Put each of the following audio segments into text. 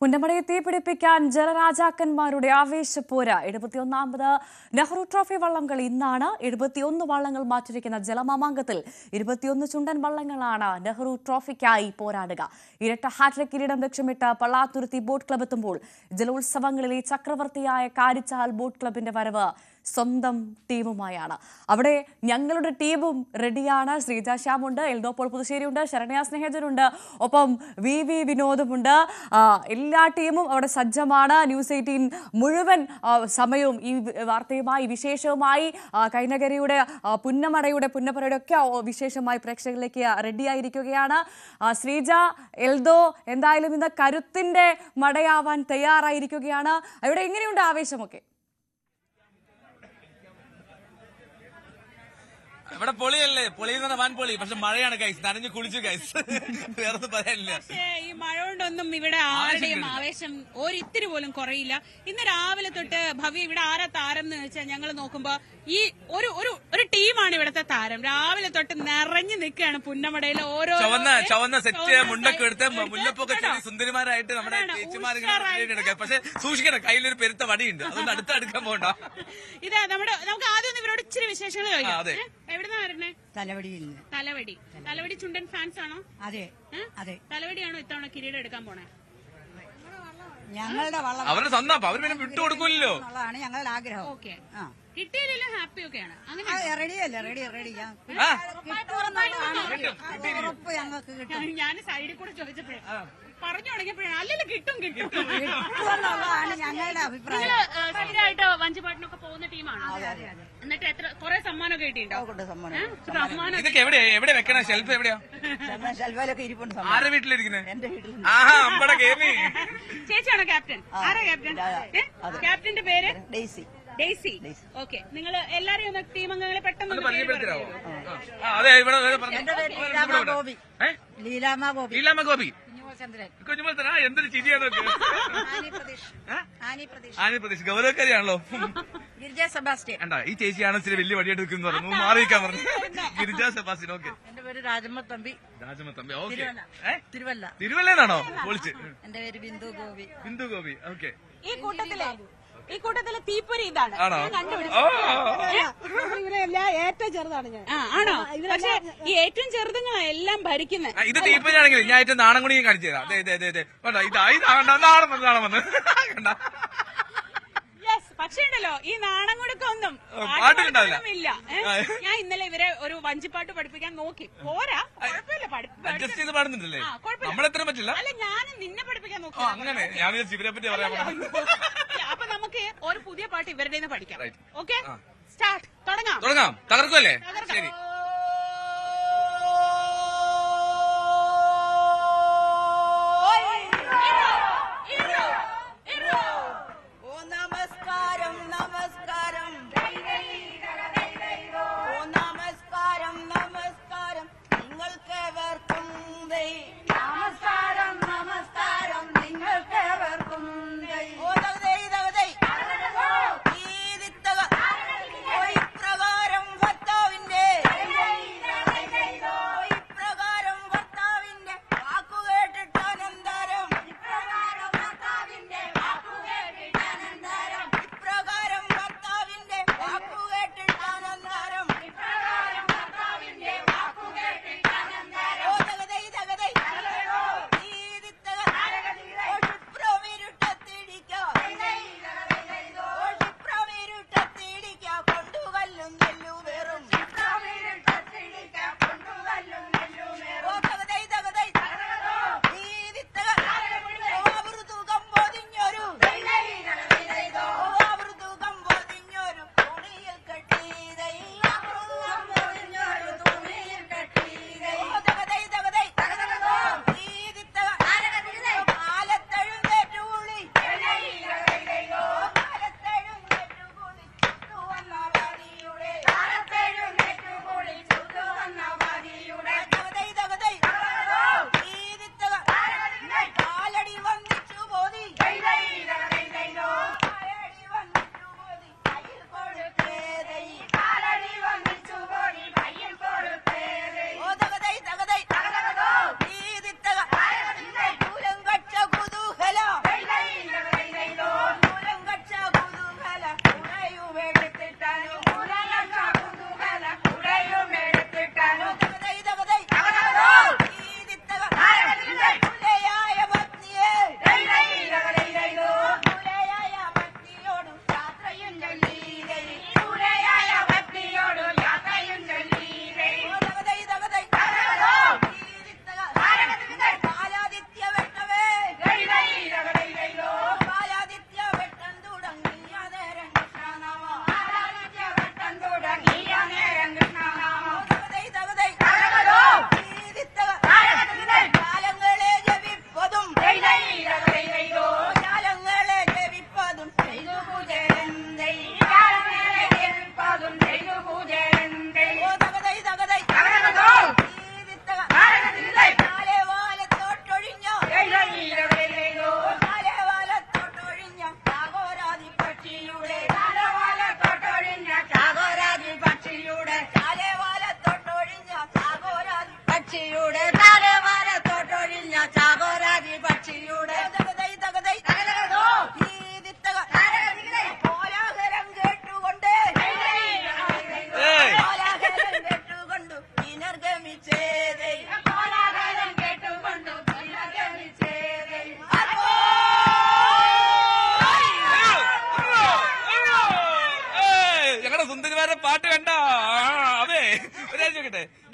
പുന്നമടയെ തീപിടിപ്പിക്കാൻ ജലരാജാക്കന്മാരുടെ ആവേശപ്പോര. 71ാമത് Nehru trophy വള്ളംകളി ഇന്നാണ്. 71 വള്ളങ്ങൾ മാറ്റിരിക്കുന്ന ജലമാമാങ്കത്തിൽ 21 ചുണ്ടൻ വള്ളങ്ങളാണ് നെഹ്റു ട്രോഫിക്കായി പോരാടുക. ഇരട്ട ഹാട്രിക് കിരീടം ലക്ഷ്യമിട്ട് പള്ളാത്തുരുത്തി ബോട്ട് ക്ലബ് എത്തുമ്പോൾ ജലോത്സവങ്ങളിലെ ചക്രവർത്തിയായ കാരിച്ചാൽ ബോട്ട് ക്ലബിന്റെ വരവ് സ്വന്തം ടീമുമായാണ്. അവിടെ ഞങ്ങളുടെ ടീമും റെഡിയാണ്. ശ്രീജ ശ്യാമുണ്ട്, എൽദോ പോൾ പുതുശ്ശേരിയുണ്ട്, ശരണ്യ സ്നേഹജനുണ്ട്, ഒപ്പം വി വിനോദുമുണ്ട്. എല്ലാ ടീമും അവിടെ സജ്ജമാണ്. ന്യൂസ് 18 മുഴുവൻ സമയവും ഈ വാർത്തയുമായി വിശേഷവുമായി കൈനകരിയുടെ പുന്നമടയുടെ ഒക്കെ വിശേഷമായി പ്രേക്ഷകരിലേക്ക് റെഡിയായിരിക്കുകയാണ്. ശ്രീജ, എൽദോ എന്തായാലും ഇന്ന് കരുത്തിന്റെ മടയാവാൻ തയ്യാറായിരിക്കുകയാണ്. അവിടെ എങ്ങനെയുണ്ട് ആവേശമൊക്കെ? ഇവിടെ പൊളിയല്ലേ, പൊളി എന്ന് പറഞ്ഞാൽ പൊളി. പക്ഷെ മഴയാണ് ഗൈസ്, നനഞ്ഞു കുളിച്ചു ഗൈസ്, വേറെ പറയാനില്ല. പക്ഷേ ഈ മഴ കൊണ്ടൊന്നും ഇവിടെ ആരുടെയും ആവേശം ഒരിത്തിരി പോലും കുറയില്ല. ഇന്ന് രാവിലെ തൊട്ട് ഭവ്യ ഇവിടെ ആരാ താരം എന്ന് വെച്ചാൽ ഞങ്ങൾ നോക്കുമ്പോ ഈ ഒരു ടീമാണ് ഇവിടുത്തെ താരം. രാവിലെ തൊട്ട് നിറഞ്ഞു നിൽക്കുകയാണ് പുന്നമടയിൽ. ഓരോ ചുവന്ന സെറ്റ് മുണ്ടൊക്കെ എടുത്ത് മുല്ലപ്പൊക്കെ സുന്ദരിമാരായിട്ട് നമ്മുടെ ചേച്ചിമാരിങ്ങനെ. പക്ഷെ സൂക്ഷിക്കണം, കയ്യിലൊരു പെരുത്ത വടിയുണ്ട്, അതുകൊണ്ട് അടുത്തെടുക്കാൻ പോകണ്ട. ഇതാ നമുക്ക് ആദ്യം ഇവരോട് ഇച്ചിരി വിശേഷങ്ങൾ ചോദിക്കാം. എവിടുന്നാ വരണേ? തലവടി ചുണ്ടൻ ഫാൻസ് ആണോ? അതെ അതെ. തലവടിയാണോ ഇത്തവണ കിരീടം എടുക്കാൻ പോണേ? ഞങ്ങളുടെ അവരുടെ സ്വന്തം, അവർ പിന്നെ വിട്ടുകൊടുക്കില്ലല്ലോ, ഞങ്ങളുടെ ആഗ്രഹം. ഓക്കെ, കിട്ടിയതിലെല്ലാം ഹാപ്പി ഒക്കെയാണ്. അങ്ങനെ റെഡിയല്ലേ? റെഡി ഉറപ്പ് ഞങ്ങൾക്ക് കിട്ടും. ഞാൻ സൈഡിൽ കൂടെ ചോദിച്ചപ്പോഴേ പറഞ്ഞു തുടങ്ങിയപ്പോഴാണ് അല്ലല്ലോ കിട്ടും ഞങ്ങളുടെ അഭിപ്രായം. സ്ഥിരമായിട്ട് വഞ്ചിപ്പാട്ടിനൊക്കെ പോകുന്ന ടീമാണ്. എന്നിട്ട് കുറെ സമ്മാനമൊക്കെ കിട്ടിയിട്ടുണ്ടോ? സമ്മാനം ഇതൊക്കെ എവിടെ വെക്കണ? ഷെൽഫ് എവിടെയാ? ഷെൽഫിലൊക്കെ ഇരിപ്പുണ്ട്. ആരുടെ വീട്ടിലിരിക്കുന്നത്? എന്റെ വീട്ടിൽ. ചേച്ചിയാണോ ക്യാപ്റ്റൻ? ആരാ ക്യാപ്റ്റൻ? ക്യാപ്റ്റന്റെ പേര് ഡെയ്സി. ഡെയ്സി. ഓക്കെ, നിങ്ങൾ എല്ലാരെയും ഒന്ന് ടീം അംഗങ്ങളെ പെട്ടെന്ന് ലീലാമ്മ ഗോപി, കുഞ്ഞുമോൾ എന്തൊരു ചിരിയാണോ? ആനി പ്രതീഷ് ഗൗരവക്കാരിയാണല്ലോ. ഗിരിജ സെബാസ്റ്റ്യൻ. കണ്ടാ, ഈ ചേച്ചിയാണ് ഇച്ചിരി വലിയ വടിയായിട്ട് നിൽക്കുന്നു പറഞ്ഞു, മാറിയിക്കാൻ പറഞ്ഞു. ഗിരിജ സെബാസ്റ്റ്യൻ. ഓക്കെ. എന്റെ പേര് രാജമ്മ തമ്പി. ഓക്കെ. തിരുവല്ലന്നാണോ? പൊളിച്ച്. എന്റെ പേര് ബിന്ദു ഗോപി. ഓക്കെ. ഈ കൂട്ടത്തിലെ തീപ്പൊരി ഇതാണ്. ഏറ്റവും ചെറുതാണ് ഞാൻ. ആണോ? പക്ഷെ ഈ ഏറ്റവും ചെറുതുങ്ങളെല്ലാം ഭരിക്കുന്നത്. ഇത് തീപ്പൊരിയാണെങ്കിൽ ഞാൻ ഏറ്റവും നാണം കൂടി കാണിച്ചു തരാം. നാണം വന്ന് പക്ഷേ ഉണ്ടല്ലോ, ഈ നാണം കൊടുക്കൊന്നും ഇല്ല. ഞാൻ ഇന്നലെ ഇവരെ ഒരു വഞ്ചിപ്പാട്ട് പഠിപ്പിക്കാൻ നോക്കി, പോരാ, അഡ്ജസ്റ്റ് ചെയ്ത് പാടുന്നുണ്ടല്ലേ? നമ്മളെത്ര പറ്റില്ല. അല്ല, ഞാൻ നിന്നെ പഠിപ്പിക്കാൻ നോക്കി. അങ്ങനെ ഞാൻ ഇവരെ പറ്റി പറയാൻ. അപ്പൊ നമുക്ക് ഒരു പുതിയ പാട്ട് ഇവരുടെ നിന്ന് പഠിക്കാം. Okay, start. തുടങ്ങാം. തകർക്കുമല്ലേ? ശരി.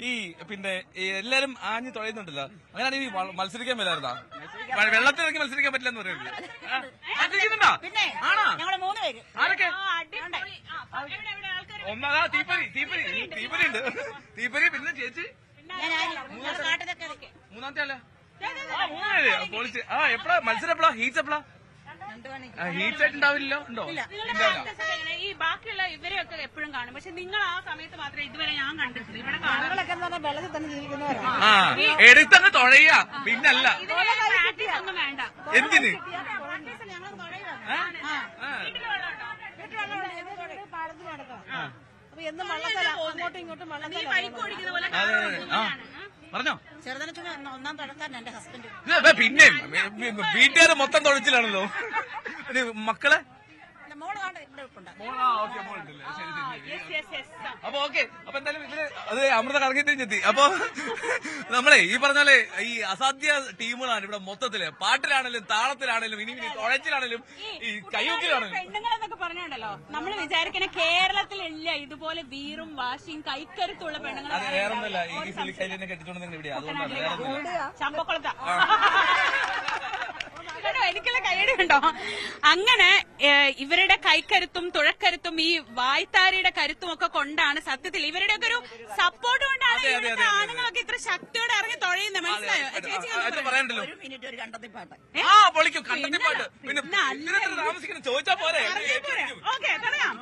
ഈ പിന്നെ എല്ലാരും ആഞ്ഞു തുഴയുന്നുണ്ടല്ലോ, അങ്ങനെയാണെങ്കിൽ മത്സരിക്കാൻ വരാറുണ്ടാ? വെള്ളത്തിലിറങ്ങി മത്സരിക്കാൻ പറ്റില്ലെന്ന് പറയുന്നത് മത്സരിക്കുന്നുണ്ടോ? ആണോ? ഞങ്ങള് 3 പേര്. ആരൊക്കെ? ഒന്നാ തീപ്പരി ഉണ്ട്. തീപ്പരി പിന്നെ ചേച്ചി മൂന്നാമത്തെ അല്ല പൊളിച്ച്. എപ്പഴാ മത്സരം? എപ്പഴാ ഹീറ്റ്സ്? എപ്പഴാ ഹീറ്റ്സ് ആയിട്ടുണ്ടാവില്ലല്ലോ? ഉണ്ടോ? ഈ ബാക്കിയുള്ള ഇവരെയൊക്കെ എപ്പോഴും കാണും, പക്ഷെ നിങ്ങൾ ആ സമയത്ത് മാത്രമേ ഇതുവരെ ഞാൻ കണ്ടിട്ടില്ല. ഇവിടെ ഞങ്ങളൊക്കെ എന്ന് പറഞ്ഞാൽ വെള്ളത്തിൽ തന്നെ ജീവിക്കുന്നവരാണ്. എടുത്തങ്ങ് തുഴയ, പിന്നല്ല. പ്രാക്ടീസ് ഒന്നും വേണ്ട. എന്തിന്? ഞങ്ങൾ പാടത്തിൽ നടക്കാം. അപ്പൊ എന്നും വെള്ളത്തല അങ്ങോട്ടും ഇങ്ങോട്ടും നീ ബൈക്ക് ഓടിക്കുന്ന പോലെ പറഞ്ഞോ. ചെറുതനത്തിന് 1-ാം തടക്കാൻ എന്റെ ഹസ്ബൻഡ്. പിന്നെ വീട്ടുകാര് മൊത്തം തുഴച്ചിലാണല്ലോ. മക്കളെ മോള് കണ്ട് എന്റെ ഉപ്പുണ്ട്. അപ്പൊ ഓക്കെ. അപ്പൊ എന്തായാലും ഇതില് അത് അമൃത കറങ്ങി തിരിഞ്ഞെത്തി. അപ്പൊ നമ്മളെ ഈ പറഞ്ഞാലേ ഈ അസാധ്യ ടീമുകളാണ് ഇവിടെ മൊത്തത്തില്. പാട്ടിലാണേലും താളത്തിലാണേലും ഇനി തുഴച്ചിലാണേലും ഈ കയ്യൂക്കിലാണേലും. പെണ്ണുങ്ങളെന്നൊക്കെ പറഞ്ഞുണ്ടല്ലോ, നമ്മൾ വിചാരിക്കണ കേരളത്തിലില്ല ഇതുപോലെ വീറും വാശിയും കൈക്കരുത്തുള്ള പെണ്ണുങ്ങൾ. അത് വേറൊന്നുമല്ല, ഈ പുള്ളിക്കാരിനെ കെട്ടിച്ചോണ്ടെങ്കിൽ ഇവിടെ അതുകൊണ്ടാണ്, വേറൊന്നുമില്ല. ചമ്പക്കുളത്ത എനിക്കുള്ള കൈയടി ഉണ്ടോ? അങ്ങനെ ഇവരുടെ കൈക്കരുത്തും തുഴക്കരുത്തും ഈ വായ്ത്താരിയുടെ കരുത്തും ഒക്കെ കൊണ്ടാണ് സത്യത്തിൽ ഇവരുടെയൊക്കെ ഒരു സപ്പോർട്ട് കൊണ്ടാണ് ഇവിടുത്തെ ആണുങ്ങളൊക്കെ ഇത്ര ശക്തിയോടെ ഇറങ്ങി തുഴയുന്നത്. മനസ്സിലായോ ചേച്ചി? പറയണ്ടല്ലോ. ഒരു മിനിറ്റ് ഒരു കണ്ടത്തിപ്പാട്ട്. പൊളിക്കും കണ്ടത്തിപ്പാട്ട്. പിന്നെ താമസിക്കണം ചോദിച്ചാ പോരെ. ഓക്കെ തുടങ്ങാം.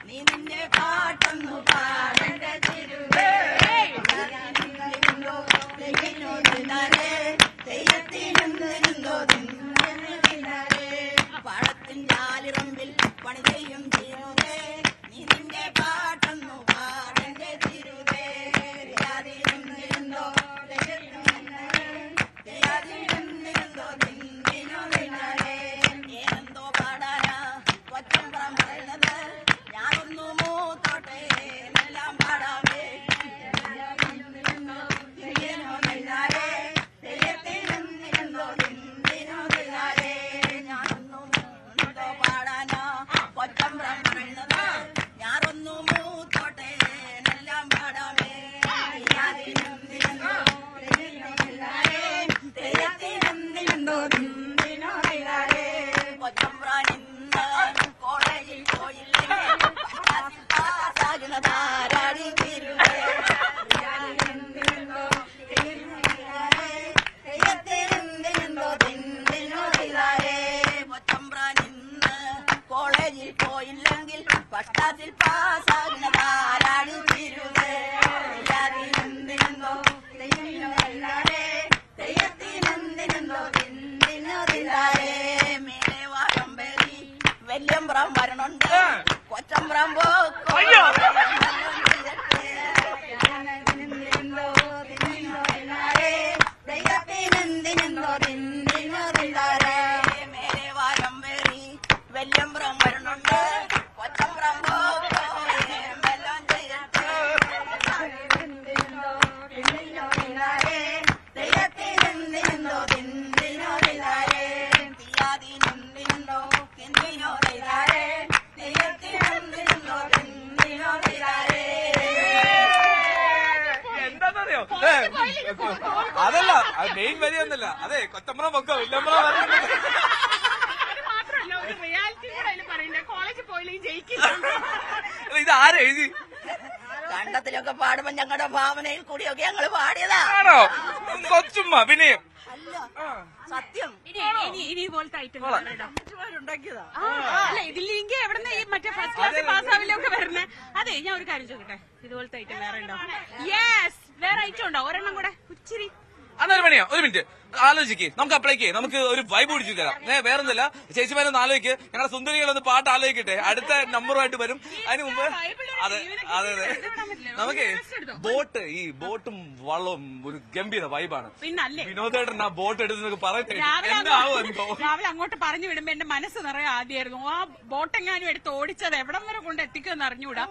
നീ നിന്റെ പാട്ടൊന്നു പാടേണ്ട തിരുവേ പാടത്തിൻ ജാലിറമ്പിൽ പണി ചെയ്യും തിരുവേ നീ നിന്റെ പാട്ടൊന്നു പാടേണ്ട തിരുവേ ഏനെന്തോ പാടാനാ കൊച്ചം പറയുന്നത് ഞാനൊന്നു മൂത്തോട്ടെ എല്ലാം പാടാമേ ഞാനൊന്നു മൂത്തോട്ടെ എല്ലാം പാടാമേ കോളേജിൽ പോയില്ലെങ്കിൽ ധാരാളി കോളേജിൽ പോയില്ലെങ്കിൽ പട്ടാത്തിൽ പാസ്സാകുന്നതാരാണ് തിരുവേ മേലെ വാഴമ്പേരി വല്യമ്പ്രം വരണുണ്ട് കൊച്ചമ്പ്രം മേലെ വാഴമ്പേരി വല്യമ്പ്രം വരണുണ്ട് കൊച്ചമ്പ്രം വെല്ലം ചെയ്യട്ടെ ദൈവത്തിനെന്തിനെന്തോ തിന്തിനോ തിരാരേ തീയാതിനെന്തിനെന്തോ തിന്തിനോ തിരാരേ ദൈവത്തിനെന്തിനെന്തോ തിന്തിനോ തിരാരേ. എന്താന്നറിയോ? അതല്ല മെയിൻ വരിയൊന്നല്ല. അതെ കൊച്ചമ്പ്രം പൊക്കോ ഇല്ലമ്പ്രം മാത്രമല്ല ഒരു റിയാലിറ്റി കൂടെ അതിൽ പറയണ്ടേ, കോളേജിൽ പോയില്ലെങ്കിൽ ജയിക്കില്ല. ഇത് ആരാ എഴുതി? കണ്ടത്തിലൊക്കെ പാടുമ്പോ ഞങ്ങളുടെ ഭാവനയിൽ കൂടിയൊക്കെ ഞങ്ങള് പാടിയതാ. ആണോ? കൊച്ചുമ്മ പിന്നെയും സത്യം ഇനി പോലത്തെ ഐറ്റം ഉണ്ടാക്കിയതാ. അല്ല ഇതില്ലെങ്കിൽ എവിടെന്ന് ഈ മറ്റേ ഫസ്റ്റ് ക്ലാസ് പാസ്സാവില്ലൊക്കെ വരുന്നേ. അതെ ഞാൻ ഒരു കാര്യം ചോദിക്കട്ടെ, ഇതുപോലത്തെ ഐറ്റം വേറെ ഉണ്ടോ? യെസ് വേറെ ഐറ്റം ഉണ്ടോ? ഒരെണ്ണം കൂടെ ഇച്ചിരി അന്നൊരു പണിയാ, ഒരു മിനിറ്റ് ആലോചിക്ക്, നമുക്ക് അപ്ലൈക്ക് നമുക്ക് ഒരു വൈബ് പിടിച്ചു തരാം. വേറൊന്നുമില്ല, ചേച്ചിമാരൊന്ന് ആലോചിക്ക്, ഞങ്ങളുടെ സുന്ദരികളൊന്ന് പാട്ട് ആലോചിക്കട്ടെ, അടുത്ത നമ്പറുമായിട്ട് വരും. അതിന് മുമ്പ് അതെ അതെ അതെ നമുക്ക് ഈ ബോട്ടും വള്ളവും ഒരു ഗംഭീര വൈബാണ്. പിന്നല്ലേ വിനോദേട്ടൻ ആ ബോട്ട് എടുത്ത് പറയട്ടെ രാവിലെ അങ്ങോട്ട് പറഞ്ഞു വിടുമ്പോ എന്റെ മനസ്സ് നിറയെ ആദ്യമായിരുന്നു. ആ ബോട്ടെങ്ങാനും എടുത്ത് ഓടിച്ചത് എവിടം വരെ കൊണ്ട് എത്തിക്കുമെന്ന് അറിഞ്ഞൂടാ.